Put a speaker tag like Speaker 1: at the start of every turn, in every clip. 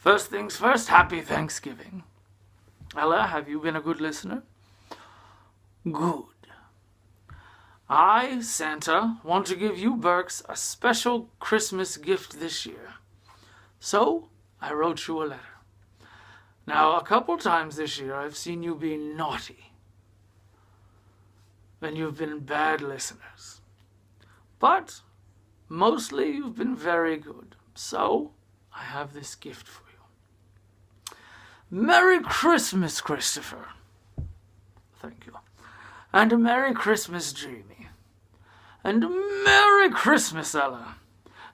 Speaker 1: First things first, happy Thanksgiving. Ella, have you been a good listener? Good. I, Santa, want to give you Berks a special Christmas gift this year. So, I wrote you a letter. Now, a couple times this year, I've seen you be naughty. And you've been bad listeners. But, mostly you've been very good. So, I have this gift for you. Merry Christmas, Christopher. Thank you. And a Merry Christmas, Jamie. And Merry Christmas, Ella.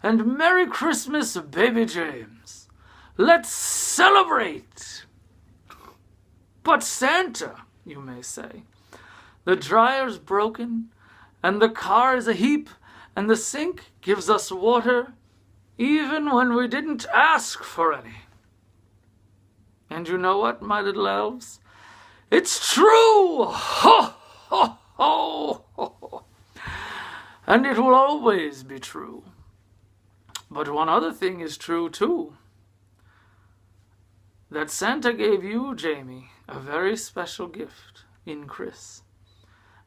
Speaker 1: And Merry Christmas, baby James. Let's celebrate. But Santa, you may say, the dryer's broken, and the car is a heap, and the sink gives us water, even when we didn't ask for any. And you know what, my little elves? It's true! Ho, ho, ho, ho. And it will always be true. But one other thing is true, too. That Santa gave you, Jamie, a very special gift in Chris.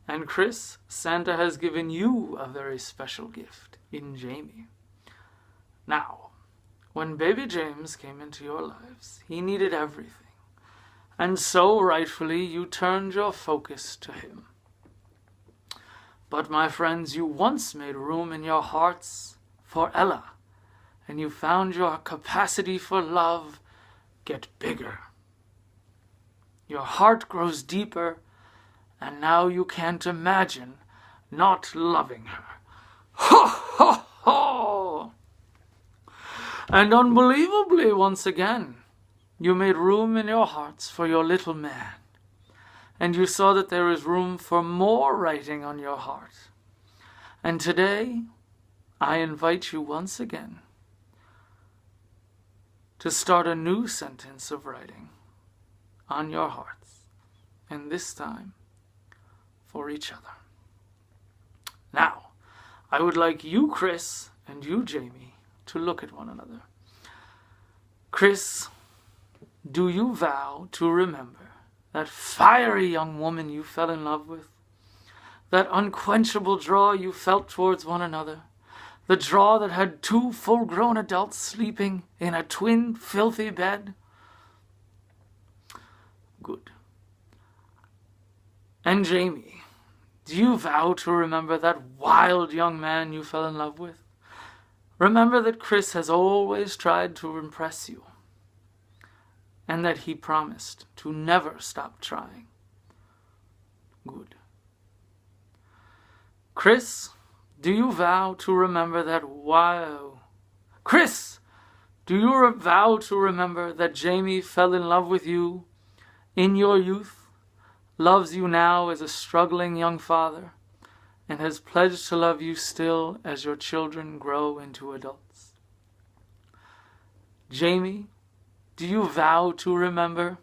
Speaker 1: And Chris, Santa has given you a very special gift in Jamie. Now, when baby James came into your lives, he needed everything. And so, rightfully, you turned your focus to him. But, my friends, you once made room in your hearts for Ella, and you found your capacity for love get bigger. Your heart grows deeper, and now you can't imagine not loving her. Ho, ho, ho! And unbelievably, once again, you made room in your hearts for your little man, and you saw that there is room for more writing on your heart. And today, I invite you once again to start a new sentence of writing on your hearts, and this time for each other. Now, I would like you, Chris, and you, Jamie, to look at one another. Chris, do you vow to remember that fiery young woman you fell in love with? That unquenchable draw you felt towards one another? The draw that had two full-grown adults sleeping in a twin filthy bed? Good. And Jamie, do you vow to remember that wild young man you fell in love with? Remember that Chris has always tried to impress you, and that he promised to never stop trying. Good. Chris, do you vow to remember that Chris, do you vow to remember that Jamie fell in love with you in your youth, loves you now as a struggling young father, and has pledged to love you still as your children grow into adults? Jamie, do you vow to remember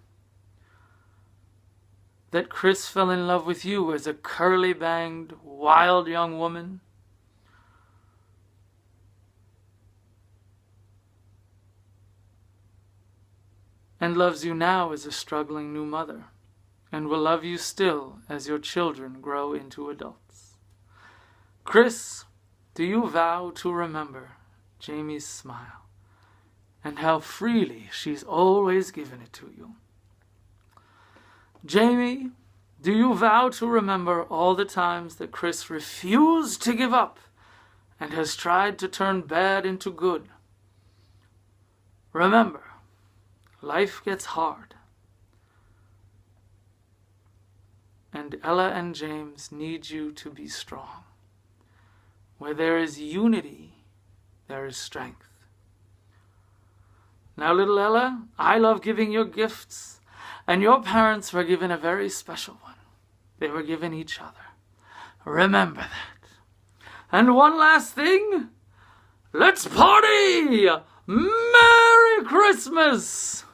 Speaker 1: that Chris fell in love with you as a curly-banged, wild young woman? And loves you now as a struggling new mother, and will love you still as your children grow into adults? Chris, do you vow to remember Jamie's smile, and how freely she's always given it to you? Jamie, do you vow to remember all the times that Chris refused to give up and has tried to turn bad into good? Remember, life gets hard, and Ella and James need you to be strong. Where there is unity, there is strength. Now, little Ella, I love giving you gifts, and your parents were given a very special one. They were given each other. Remember that. And one last thing, let's party! Merry Christmas!